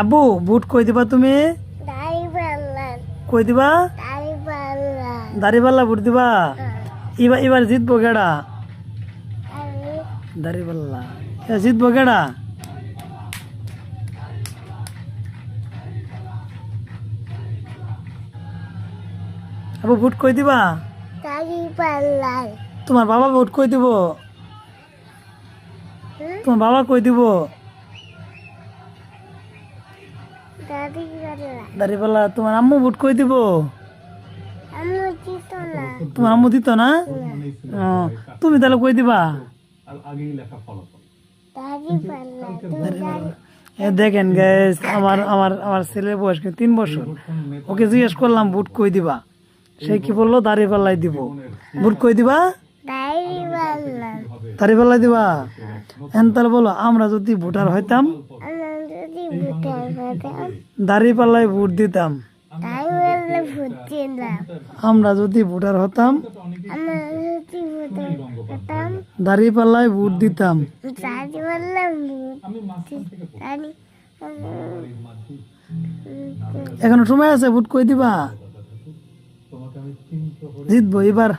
আব্বু বুট কই দিবা তুমি? কই দিবা? দাড়িপাল্লা বুট দিবা? এবার এবার জিতবো কেডা? দাড়িপাল্লা জিতবো কেডা? আব্বু বুট কই দিবা? তোমার বাবা বুট কই দিব? তোমার বাবা কই দিব? দাড়িপাল্লা তোমার আম্মু বুট কই দিব? তোমার আম্মু দিত না? তুমি তাহলে কই দিবা? দেখেন গাইস, আমার আমার আমার ছেলের বয়স 3 বছর। ওকে জিজ্ঞেস করলাম বুট কই দিবা, সে কি বললো দাড়িপাল্লাই দিব। বুট কই দিবা? দাড়িপাল্লাই দিবা। এখন তাহলে বলো, আমরা যদি ভোটার হইতাম দাড়িপাল্লাই ভোট দিতাম। আমরা যদি ভোটার হতাম দাড়িপাল্লাই ভোট দিতাম। এখনো সময় আছে, ভোট কই দিবা? জিতবো এবার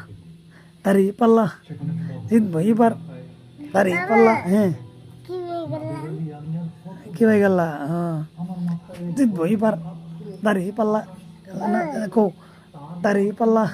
দাড়িপাল্লা, জিতবো এবার দাড়িপাল্লা। হ্যাঁ কি হয়ে গেল? হ্যাঁ জিতবো এবার দাড়িপাল্লা, দাড়িপাল্লা।